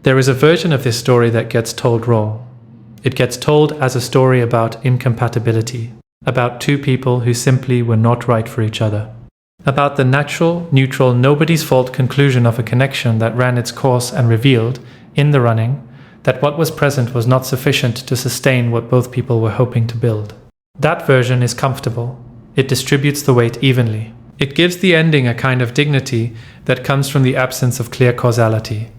There is a version of this story that gets told wrong. It gets told as a story about incompatibility, about two people who simply were not right for each other, about the natural, neutral, nobody's fault conclusion of a connection that ran its course and revealed, in the running, that what was present was not sufficient to sustain what both people were hoping to build. That version is comfortable. It distributes the weight evenly. It gives the ending a kind of dignity that comes from the absence of clear causality.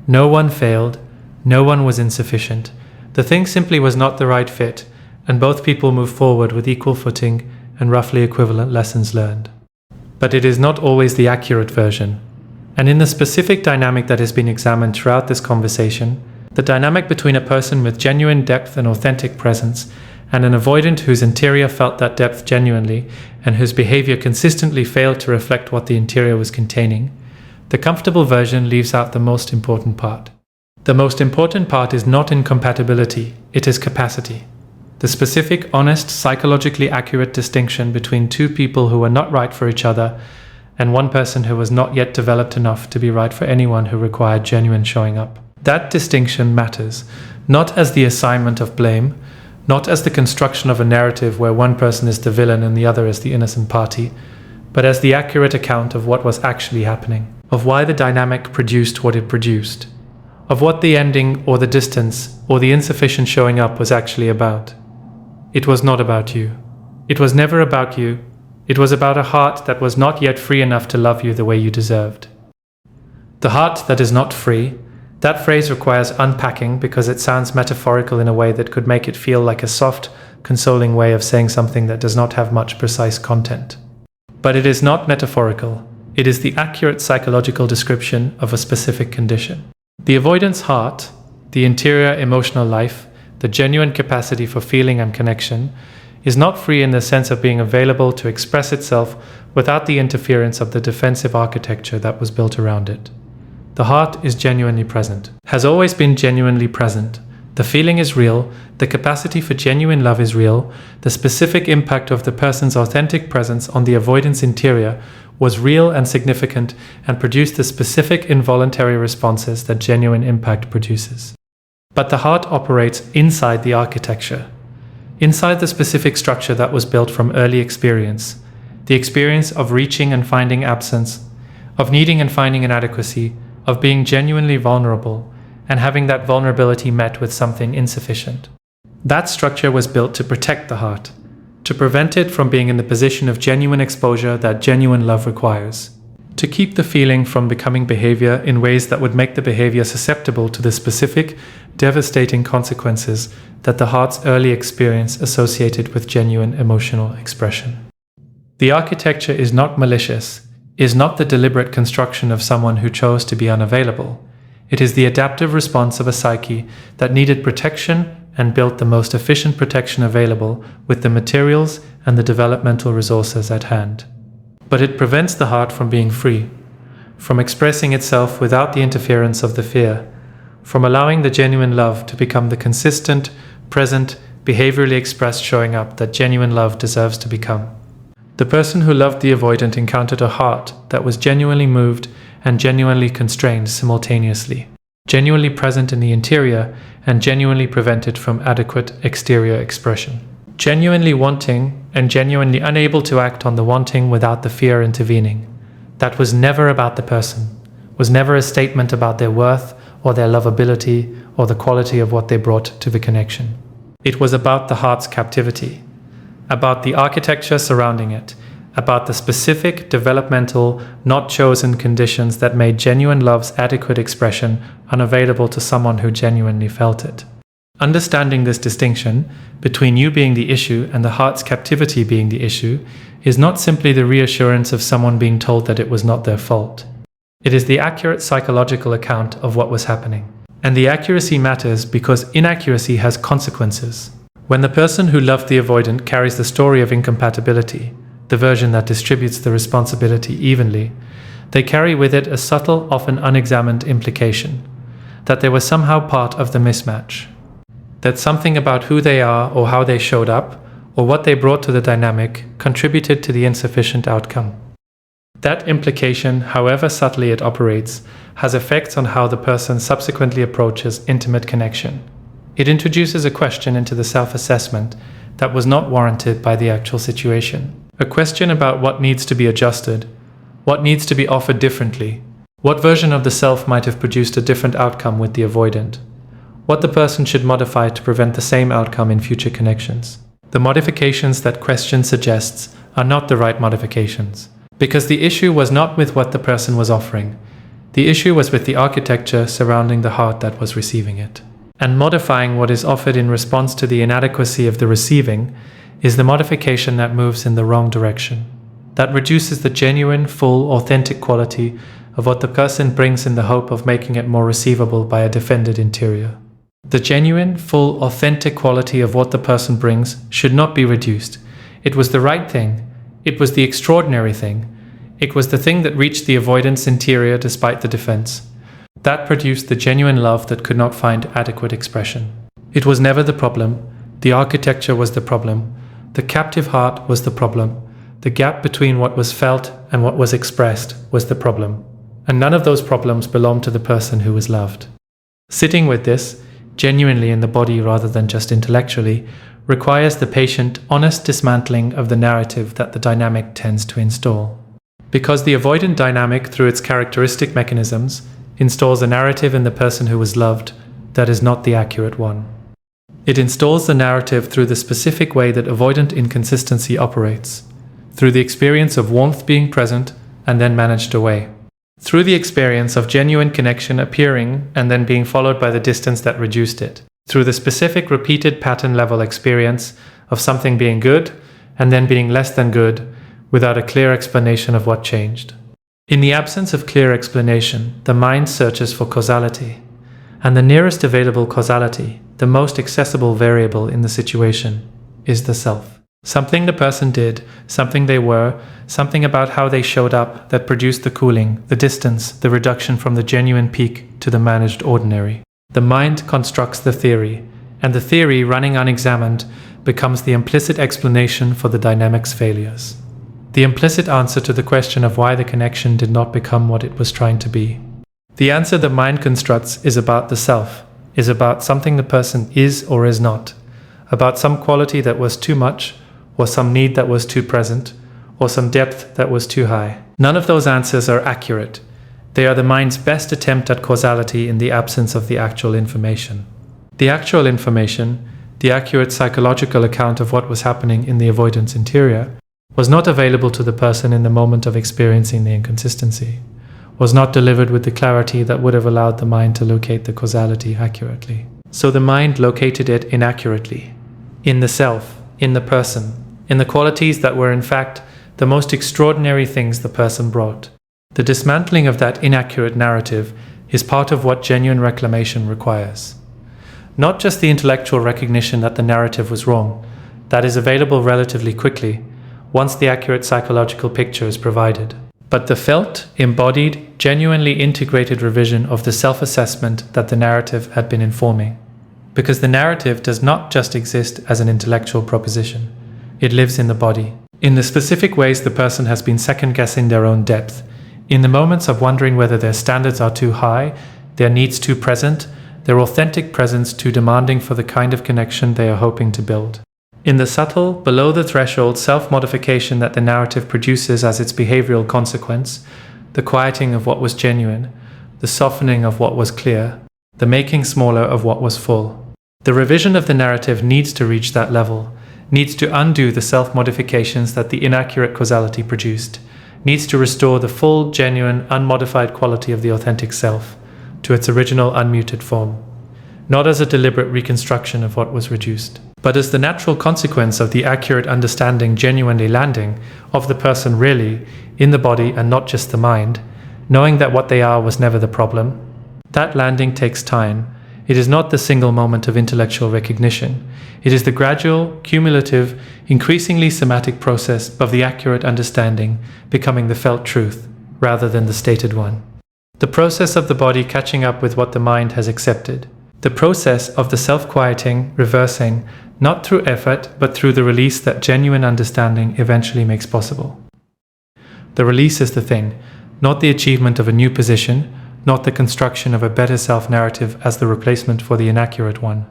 No one failed, no one was insufficient. The thing simply was not the right fit, and both people move forward with equal footing and roughly equivalent lessons learned. But it is not always the accurate version. And in the specific dynamic that has been examined throughout this conversation, the dynamic between a person with genuine depth and authentic presence and an avoidant whose interior felt that depth genuinely and whose behavior consistently failed to reflect what the interior was containing, the comfortable version leaves out the most important part. The most important part is not incompatibility, it is capacity. The specific, honest, psychologically accurate distinction between two people who were not right for each other and one person who was not yet developed enough to be right for anyone who required genuine showing up. That distinction matters, not as the assignment of blame, not as the construction of a narrative where one person is the villain and the other is the innocent party, but as the accurate account of what was actually happening, of why the dynamic produced what it produced, of what the ending or the distance or the insufficient showing up was actually about. It was not about you. It was never about you. It was about a heart that was not yet free enough to love you the way you deserved. The heart that is not free, that phrase requires unpacking because it sounds metaphorical in a way that could make it feel like a soft, consoling way of saying something that does not have much precise content. But it is not metaphorical. It is the accurate psychological description of a specific condition. The avoidance heart, the interior emotional life, the genuine capacity for feeling and connection, is not free in the sense of being available to express itself without the interference of the defensive architecture that was built around it. The heart is genuinely present, has always been genuinely present. The feeling is real, the capacity for genuine love is real, the specific impact of the person's authentic presence on the avoidance interior was real and significant and produced the specific involuntary responses that genuine impact produces. But the heart operates inside the architecture, inside the specific structure that was built from early experience, the experience of reaching and finding absence, of needing and finding inadequacy, of being genuinely vulnerable, and having that vulnerability met with something insufficient. That structure was built to protect the heart, to prevent it from being in the position of genuine exposure that genuine love requires, to keep the feeling from becoming behavior in ways that would make the behavior susceptible to the specific, devastating consequences that the heart's early experience associated with genuine emotional expression. The architecture is not malicious, is not the deliberate construction of someone who chose to be unavailable. It is the adaptive response of a psyche that needed protection and built the most efficient protection available with the materials and the developmental resources at hand. But it prevents the heart from being free, from expressing itself without the interference of the fear, from allowing the genuine love to become the consistent, present, behaviorally expressed showing up that genuine love deserves to become. The person who loved the avoidant encountered a heart that was genuinely moved and genuinely constrained simultaneously, genuinely present in the interior and genuinely prevented from adequate exterior expression, genuinely wanting and genuinely unable to act on the wanting without the fear intervening. That was never about the person, was never a statement about their worth or their lovability or the quality of what they brought to the connection. It was about the heart's captivity, about the architecture surrounding it, about the specific, developmental, not chosen conditions that made genuine love's adequate expression unavailable to someone who genuinely felt it. Understanding this distinction between you being the issue and the heart's captivity being the issue is not simply the reassurance of someone being told that it was not their fault. It is the accurate psychological account of what was happening. And the accuracy matters because inaccuracy has consequences. When the person who loved the avoidant carries the story of incompatibility, the version that distributes the responsibility evenly, they carry with it a subtle, often unexamined implication that they were somehow part of the mismatch, that something about who they are or how they showed up or what they brought to the dynamic contributed to the insufficient outcome. That implication, however subtly it operates, has effects on how the person subsequently approaches intimate connection. It introduces a question into the self-assessment that was not warranted by the actual situation. A question about what needs to be adjusted, what needs to be offered differently, what version of the self might have produced a different outcome with the avoidant, what the person should modify to prevent the same outcome in future connections. The modifications that question suggests are not the right modifications, because the issue was not with what the person was offering. The issue was with the architecture surrounding the heart that was receiving it. And modifying what is offered in response to the inadequacy of the receiving is the modification that moves in the wrong direction, that reduces the genuine, full, authentic quality of what the person brings in the hope of making it more receivable by a defended interior. The genuine, full, authentic quality of what the person brings should not be reduced. It was the right thing. It was the extraordinary thing. It was the thing that reached the avoidance interior despite the defense. That produced the genuine love that could not find adequate expression. It was never the problem. The architecture was the problem. The captive heart was the problem. The gap between what was felt and what was expressed was the problem. And none of those problems belonged to the person who was loved. Sitting with this, genuinely in the body rather than just intellectually, requires the patient, honest dismantling of the narrative that the dynamic tends to install. Because the avoidant dynamic, through its characteristic mechanisms, installs a narrative in the person who was loved that is not the accurate one. It installs the narrative through the specific way that avoidant inconsistency operates, through the experience of warmth being present and then managed away, through the experience of genuine connection appearing and then being followed by the distance that reduced it, through the specific repeated pattern level experience of something being good and then being less than good without a clear explanation of what changed. In the absence of clear explanation, the mind searches for causality, and the nearest available causality, the most accessible variable in the situation, is the self. Something the person did, something they were, something about how they showed up that produced the cooling, the distance, the reduction from the genuine peak to the managed ordinary. The mind constructs the theory, and the theory, running unexamined, becomes the implicit explanation for the dynamic's failures. The implicit answer to the question of why the connection did not become what it was trying to be. The answer the mind constructs is about the self, is about something the person is or is not, about some quality that was too much, or some need that was too present, or some depth that was too high. None of those answers are accurate. They are the mind's best attempt at causality in the absence of the actual information. The actual information, the accurate psychological account of what was happening in the avoidance interior, was not available to the person in the moment of experiencing the inconsistency, was not delivered with the clarity that would have allowed the mind to locate the causality accurately. So the mind located it inaccurately, in the self, in the person, in the qualities that were in fact the most extraordinary things the person brought. The dismantling of that inaccurate narrative is part of what genuine reclamation requires. Not just the intellectual recognition that the narrative was wrong, that is available relatively quickly, once the accurate psychological picture is provided, but the felt, embodied, genuinely integrated revision of the self-assessment that the narrative had been informing. Because the narrative does not just exist as an intellectual proposition. It lives in the body, in the specific ways the person has been second-guessing their own depth, in the moments of wondering whether their standards are too high, their needs too present, their authentic presence too demanding for the kind of connection they are hoping to build. In the subtle, below-the-threshold self-modification that the narrative produces as its behavioral consequence, the quieting of what was genuine, the softening of what was clear, the making smaller of what was full. The revision of the narrative needs to reach that level, needs to undo the self-modifications that the inaccurate causality produced, needs to restore the full, genuine, unmodified quality of the authentic self to its original unmuted form, not as a deliberate reconstruction of what was reduced, but as the natural consequence of the accurate understanding genuinely landing of the person really in the body and not just the mind, knowing that what they are was never the problem. That landing takes time. It is not the single moment of intellectual recognition. It is the gradual, cumulative, increasingly somatic process of the accurate understanding becoming the felt truth rather than the stated one. The process of the body catching up with what the mind has accepted. The process of the self-quieting, reversing, not through effort, but through the release that genuine understanding eventually makes possible. The release is the thing, not the achievement of a new position, not the construction of a better self-narrative as the replacement for the inaccurate one,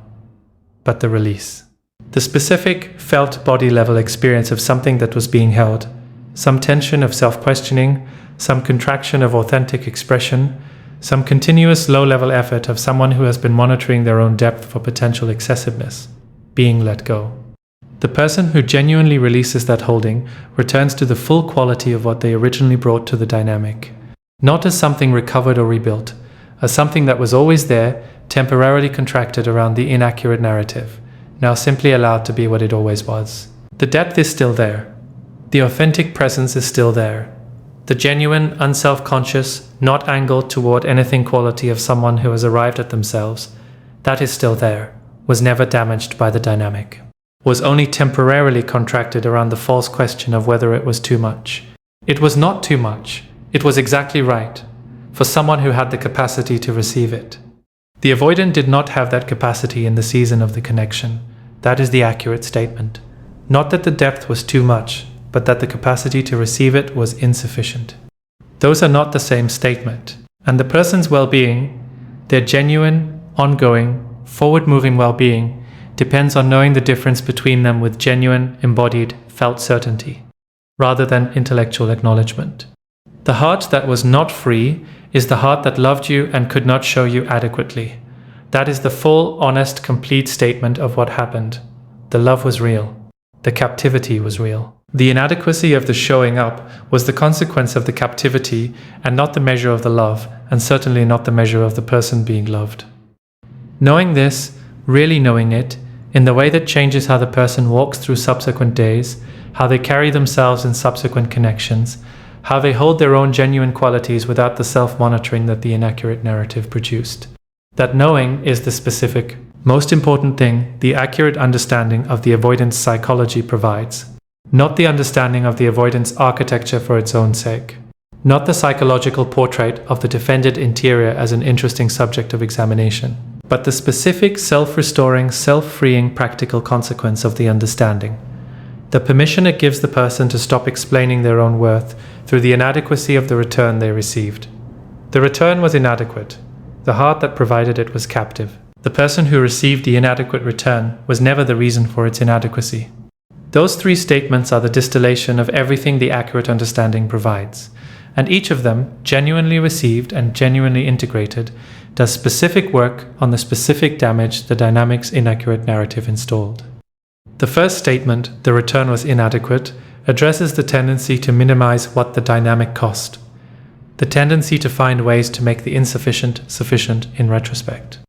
but the release. The specific felt body level experience of something that was being held, some tension of self-questioning, some contraction of authentic expression, some continuous low-level effort of someone who has been monitoring their own depth for potential excessiveness, being let go. The person who genuinely releases that holding returns to the full quality of what they originally brought to the dynamic, not as something recovered or rebuilt, as something that was always there, temporarily contracted around the inaccurate narrative, now simply allowed to be what it always was. The depth is still there. The authentic presence is still there. The genuine, unself-conscious, not angled toward anything quality of someone who has arrived at themselves, that is still there, was never damaged by the dynamic, was only temporarily contracted around the false question of whether it was too much. It was not too much. It was exactly right, for someone who had the capacity to receive it. The avoidant did not have that capacity in the season of the connection. That is the accurate statement. Not that the depth was too much, but that the capacity to receive it was insufficient. Those are not the same statement, and the person's well-being, their genuine, ongoing, forward-moving well-being, depends on knowing the difference between them with genuine, embodied, felt certainty, rather than intellectual acknowledgement. The heart that was not free is the heart that loved you and could not show you adequately. That is the full, honest, complete statement of what happened. The love was real. The captivity was real. The inadequacy of the showing up was the consequence of the captivity and not the measure of the love, and certainly not the measure of the person being loved. Knowing this, really knowing it, in the way that changes how the person walks through subsequent days, how they carry themselves in subsequent connections, how they hold their own genuine qualities without the self-monitoring that the inaccurate narrative produced. That knowing is the specific, most important thing the accurate understanding of the avoidance psychology provides, not the understanding of the avoidance architecture for its own sake, not the psychological portrait of the defended interior as an interesting subject of examination, but the specific self-restoring, self-freeing practical consequence of the understanding, the permission it gives the person to stop explaining their own worth through the inadequacy of the return they received. The return was inadequate. The heart that provided it was captive. The person who received the inadequate return was never the reason for its inadequacy. Those three statements are the distillation of everything the accurate understanding provides, and each of them, genuinely received and genuinely integrated, does specific work on the specific damage the dynamic's inaccurate narrative installed. The first statement, the return was inadequate, addresses the tendency to minimize what the dynamic cost, the tendency to find ways to make the insufficient sufficient in retrospect,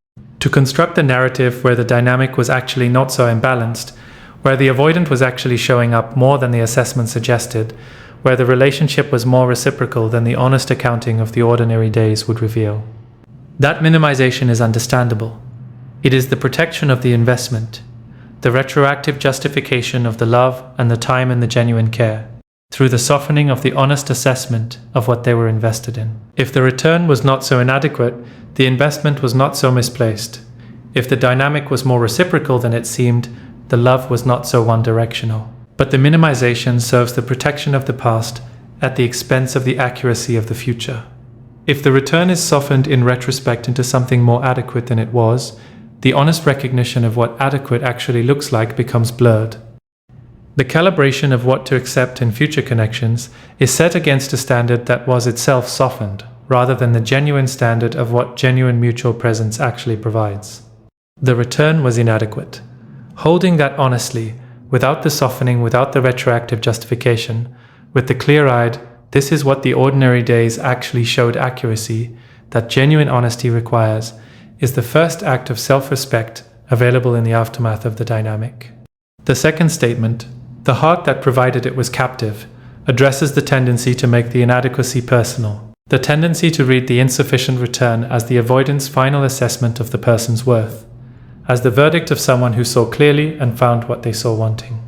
to construct a narrative where the dynamic was actually not so imbalanced, where the avoidant was actually showing up more than the assessment suggested, where the relationship was more reciprocal than the honest accounting of the ordinary days would reveal. That minimization is understandable. It is the protection of the investment, the retroactive justification of the love and the time and the genuine care, through the softening of the honest assessment of what they were invested in. If the return was not so inadequate, the investment was not so misplaced. If the dynamic was more reciprocal than it seemed, the love was not so one-directional. But the minimization serves the protection of the past at the expense of the accuracy of the future. If the return is softened in retrospect into something more adequate than it was, the honest recognition of what adequate actually looks like becomes blurred. The calibration of what to accept in future connections is set against a standard that was itself softened, rather than the genuine standard of what genuine mutual presence actually provides. The return was inadequate. Holding that honestly, without the softening, without the retroactive justification, with the clear-eyed, this is what the ordinary days actually showed accuracy, that genuine honesty requires, is the first act of self-respect available in the aftermath of the dynamic. The second statement, the heart that provided it was captive, addresses the tendency to make the inadequacy personal, the tendency to read the insufficient return as the avoidant's final assessment of the person's worth, as the verdict of someone who saw clearly and found what they saw wanting.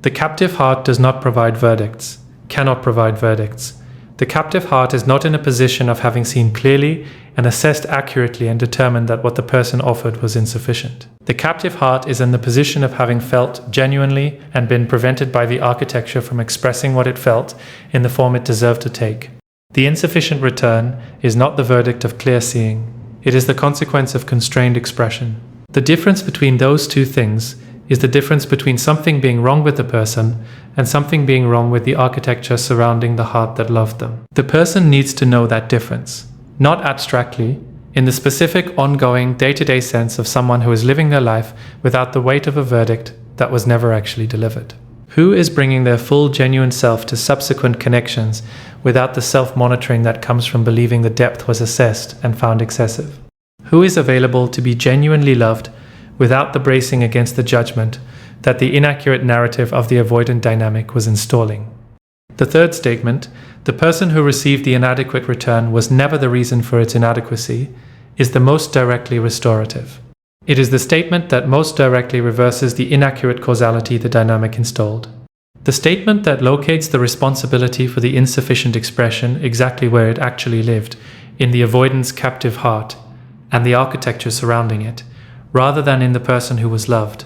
The captive heart does not provide verdicts, cannot provide verdicts. The captive heart is not in a position of having seen clearly and assessed accurately and determined that what the person offered was insufficient. The captive heart is in the position of having felt genuinely and been prevented by the architecture from expressing what it felt in the form it deserved to take. The insufficient return is not the verdict of clear seeing, it is the consequence of constrained expression. The difference between those two things is the difference between something being wrong with the person and something being wrong with the architecture surrounding the heart that loved them. The person needs to know that difference, not abstractly, in the specific, ongoing, day-to-day sense of someone who is living their life without the weight of a verdict that was never actually delivered. Who is bringing their full, genuine self to subsequent connections without the self-monitoring that comes from believing the depth was assessed and found excessive? Who is available to be genuinely loved without the bracing against the judgment that the inaccurate narrative of the avoidant dynamic was installing? The third statement, the person who received the inadequate return was never the reason for its inadequacy, is the most directly restorative. It is the statement that most directly reverses the inaccurate causality the dynamic installed. The statement that locates the responsibility for the insufficient expression exactly where it actually lived, in the avoidant's captive heart and the architecture surrounding it, rather than in the person who was loved.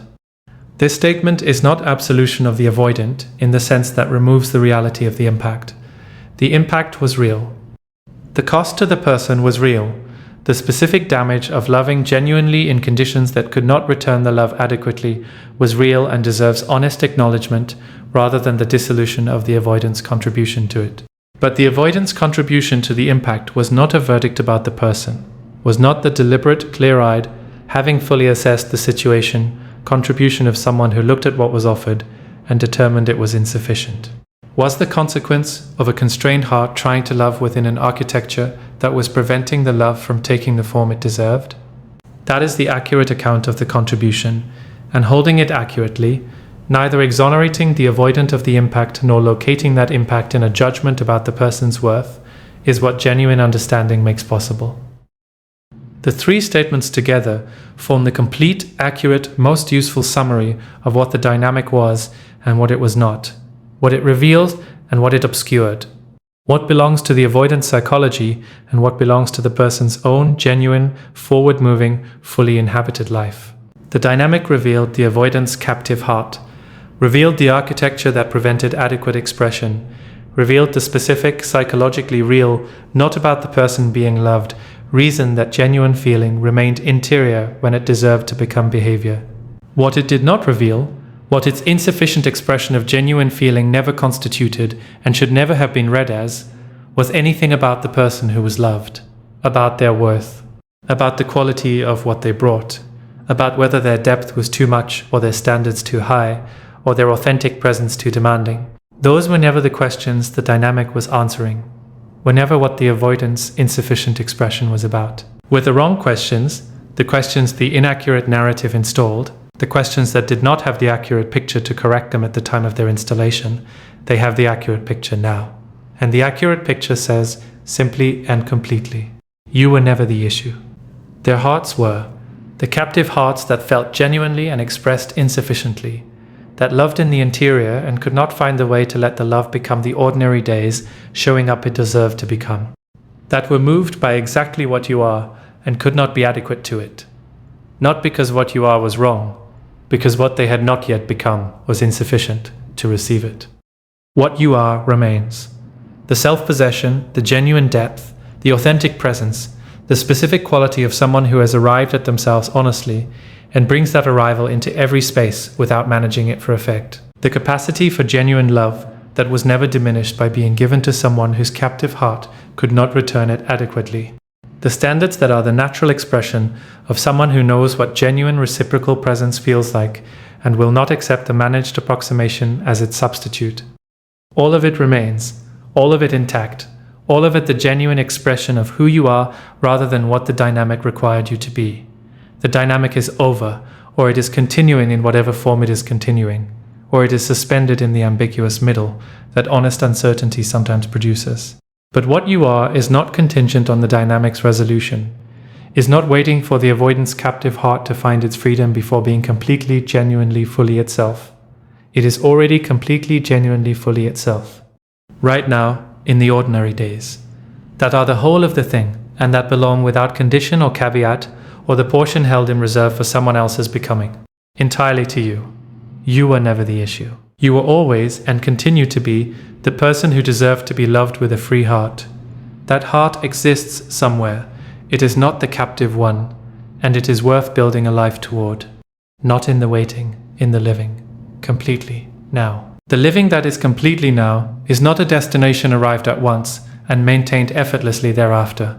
This statement is not absolution of the avoidant in the sense that removes the reality of the impact. The impact was real. The cost to the person was real. The specific damage of loving genuinely in conditions that could not return the love adequately was real and deserves honest acknowledgement rather than the dissolution of the avoidant's contribution to it. But the avoidant's contribution to the impact was not a verdict about the person, was not the deliberate, clear-eyed, having fully assessed the situation, contribution of someone who looked at what was offered and determined it was insufficient. Was the consequence of a constrained heart trying to love within an architecture that was preventing the love from taking the form it deserved? That is the accurate account of the contribution, and holding it accurately, neither exonerating the avoidant of the impact nor locating that impact in a judgment about the person's worth, is what genuine understanding makes possible. The three statements together form the complete, accurate, most useful summary of what the dynamic was and what it was not, what it revealed and what it obscured, what belongs to the avoidant psychology and what belongs to the person's own genuine, forward-moving, fully inhabited life. The dynamic revealed the avoidant's captive heart, revealed the architecture that prevented adequate expression, revealed the specific, psychologically real, not about the person being loved, reason that genuine feeling remained interior when it deserved to become behavior. What it did not reveal, what its insufficient expression of genuine feeling never constituted and should never have been read as, was anything about the person who was loved, about their worth, about the quality of what they brought, about whether their depth was too much or their standards too high, or their authentic presence too demanding. Those were never the questions the dynamic was answering, were never what the avoidant's insufficient expression was about. With the wrong questions, the questions the inaccurate narrative installed, the questions that did not have the accurate picture to correct them at the time of their installation, they have the accurate picture now. And the accurate picture says, simply and completely, you were never the issue. Their hearts were, the captive hearts that felt genuinely and expressed insufficiently, that loved in the interior and could not find the way to let the love become the ordinary days showing up it deserved to become, that were moved by exactly what you are and could not be adequate to it, not because what you are was wrong, because what they had not yet become was insufficient to receive it. What you are remains. The self-possession, the genuine depth, the authentic presence, the specific quality of someone who has arrived at themselves honestly and brings that arrival into every space without managing it for effect. The capacity for genuine love that was never diminished by being given to someone whose captive heart could not return it adequately. The standards that are the natural expression of someone who knows what genuine reciprocal presence feels like and will not accept a managed approximation as its substitute. All of it remains, all of it intact, all of it the genuine expression of who you are rather than what the dynamic required you to be. The dynamic is over, or it is continuing in whatever form it is continuing, or it is suspended in the ambiguous middle that honest uncertainty sometimes produces. But what you are is not contingent on the dynamic's resolution, is not waiting for the avoidant's captive heart to find its freedom before being completely, genuinely, fully itself. It is already completely, genuinely, fully itself. Right now, in the ordinary days, that are the whole of the thing, and that belong without condition or caveat, or the portion held in reserve for someone else's becoming, entirely to you. You were never the issue. You were always, and continue to be, the person who deserved to be loved with a free heart. That heart exists somewhere. It is not the captive one, and it is worth building a life toward. Not in the waiting, in the living. Completely now. The living that is completely now is not a destination arrived at once and maintained effortlessly thereafter.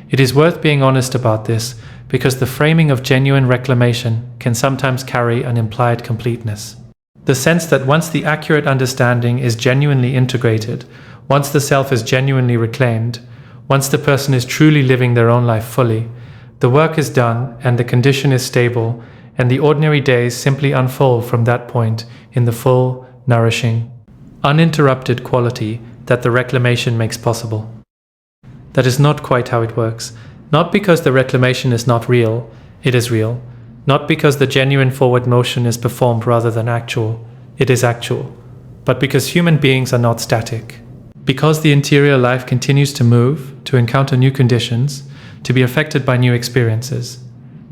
It is worth being honest about this because the framing of genuine reclamation can sometimes carry an implied completeness. The sense that once the accurate understanding is genuinely integrated, once the self is genuinely reclaimed, once the person is truly living their own life fully, the work is done and the condition is stable, and the ordinary days simply unfold from that point in the full, nourishing, uninterrupted quality that the reclamation makes possible. That is not quite how it works. Not because the reclamation is not real, it is real. Not because the genuine forward motion is performed rather than actual, it is actual. But because human beings are not static. Because the interior life continues to move, to encounter new conditions, to be affected by new experiences,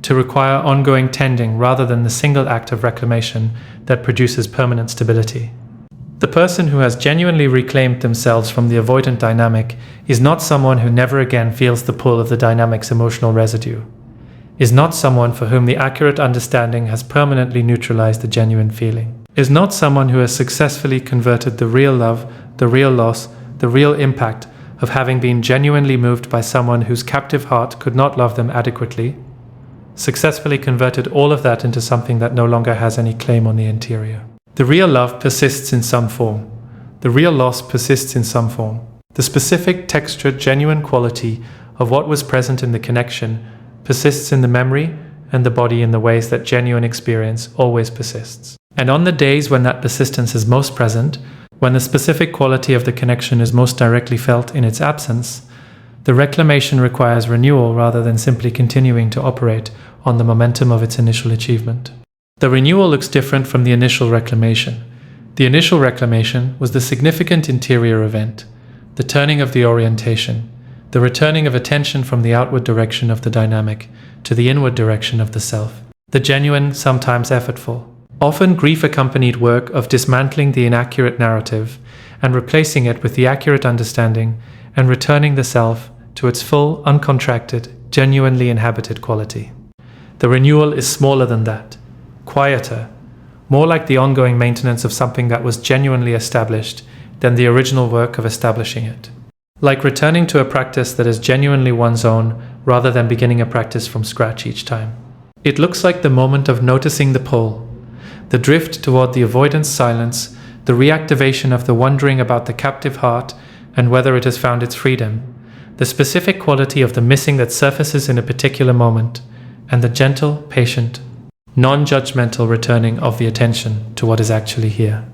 to require ongoing tending rather than the single act of reclamation that produces permanent stability. The person who has genuinely reclaimed themselves from the avoidant dynamic is not someone who never again feels the pull of the dynamic's emotional residue, is not someone for whom the accurate understanding has permanently neutralized the genuine feeling, is not someone who has successfully converted the real love, the real loss, the real impact of having been genuinely moved by someone whose captive heart could not love them adequately, successfully converted all of that into something that no longer has any claim on the interior. The real love persists in some form. The real loss persists in some form. The specific, textured, genuine quality of what was present in the connection persists in the memory and the body in the ways that genuine experience always persists. And on the days when that persistence is most present, when the specific quality of the connection is most directly felt in its absence, the reclamation requires renewal rather than simply continuing to operate on the momentum of its initial achievement. The renewal looks different from the initial reclamation. The initial reclamation was the significant interior event, the turning of the orientation, the returning of attention from the outward direction of the dynamic to the inward direction of the self. The genuine, sometimes effortful, often grief-accompanied work of dismantling the inaccurate narrative and replacing it with the accurate understanding and returning the self to its full, uncontracted, genuinely inhabited quality. The renewal is smaller than that, quieter, more like the ongoing maintenance of something that was genuinely established than the original work of establishing it. Like returning to a practice that is genuinely one's own rather than beginning a practice from scratch each time. It looks like the moment of noticing the pull, the drift toward the avoidance silence, the reactivation of the wondering about the captive heart and whether it has found its freedom, the specific quality of the missing that surfaces in a particular moment, and the gentle, patient, non-judgmental returning of the attention to what is actually here.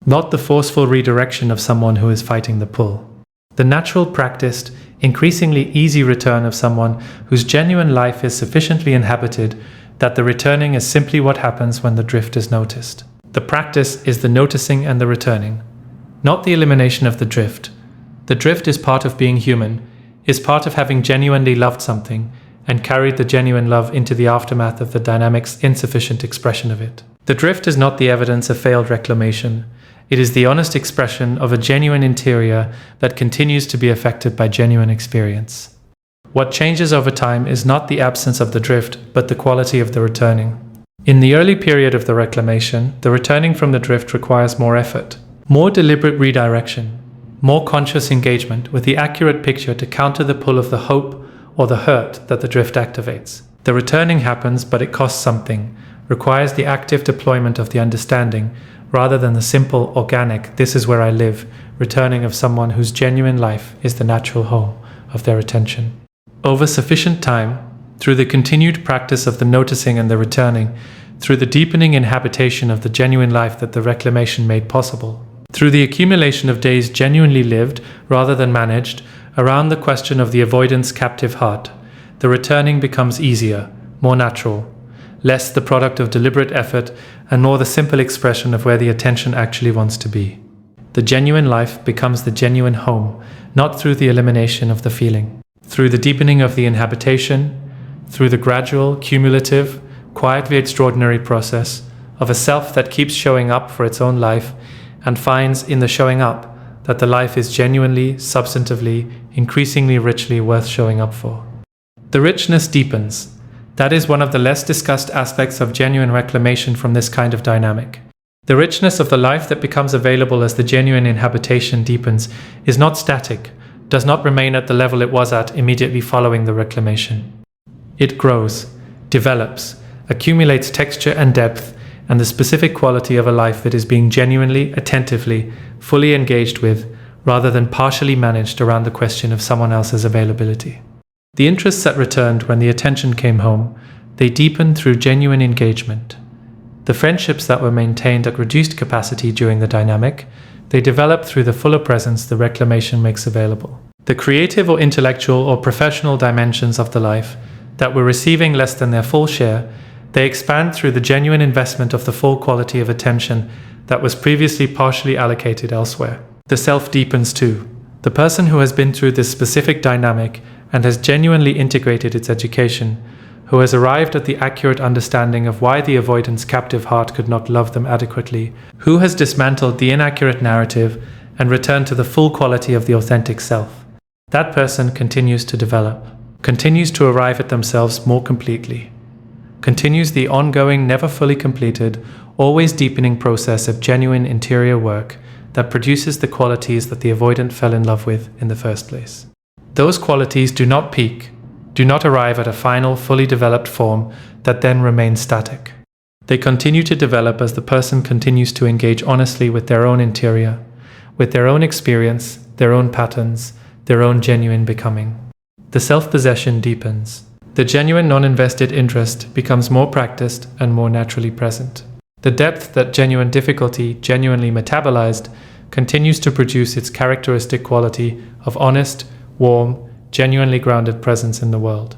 Not the forceful redirection of someone who is fighting the pull. The natural, practiced, increasingly easy return of someone whose genuine life is sufficiently inhabited that the returning is simply what happens when the drift is noticed. The practice is the noticing and the returning, not the elimination of the drift. The drift is part of being human, is part of having genuinely loved something, and carried the genuine love into the aftermath of the dynamic's insufficient expression of it. The drift is not the evidence of failed reclamation. It is the honest expression of a genuine interior that continues to be affected by genuine experience. What changes over time is not the absence of the drift, but the quality of the returning. In the early period of the reclamation, the returning from the drift requires more effort, more deliberate redirection, more conscious engagement with the accurate picture to counter the pull of the hope or the hurt that the drift activates. The returning happens, but it costs something, requires the active deployment of the understanding, rather than the simple, organic, this is where I live, returning of someone whose genuine life is the natural home of their attention. Over sufficient time, through the continued practice of the noticing and the returning, through the deepening inhabitation of the genuine life that the reclamation made possible, through the accumulation of days genuinely lived rather than managed, around the question of the avoidance captive heart, the returning becomes easier, more natural, less the product of deliberate effort and more the simple expression of where the attention actually wants to be. The genuine life becomes the genuine home, not through the elimination of the feeling, through the deepening of the inhabitation, through the gradual, cumulative, quietly extraordinary process of a self that keeps showing up for its own life and finds in the showing up that the life is genuinely, substantively, increasingly richly worth showing up for. The richness deepens. That is one of the less discussed aspects of genuine reclamation from this kind of dynamic. The richness of the life that becomes available as the genuine inhabitation deepens is not static, does not remain at the level it was at immediately following the reclamation. It grows, develops, accumulates texture and depth, and the specific quality of a life that is being genuinely, attentively, fully engaged with, rather than partially managed around the question of someone else's availability. The interests that returned when the attention came home, they deepened through genuine engagement. The friendships that were maintained at reduced capacity during the dynamic, they developed through the fuller presence the reclamation makes available. The creative or intellectual or professional dimensions of the life that were receiving less than their full share, they expand through the genuine investment of the full quality of attention that was previously partially allocated elsewhere. The self deepens too. The person who has been through this specific dynamic and has genuinely integrated its education, who has arrived at the accurate understanding of why the avoidant's captive heart could not love them adequately, who has dismantled the inaccurate narrative and returned to the full quality of the authentic self. That person continues to develop, continues to arrive at themselves more completely, continues the ongoing, never fully completed, always deepening process of genuine interior work that produces the qualities that the avoidant fell in love with in the first place. Those qualities do not peak, do not arrive at a final, fully developed form that then remains static. They continue to develop as the person continues to engage honestly with their own interior, with their own experience, their own patterns, their own genuine becoming. The self-possession deepens. The genuine non-invested interest becomes more practiced and more naturally present. The depth that genuine difficulty, genuinely metabolized, continues to produce its characteristic quality of honest, warm, genuinely grounded presence in the world.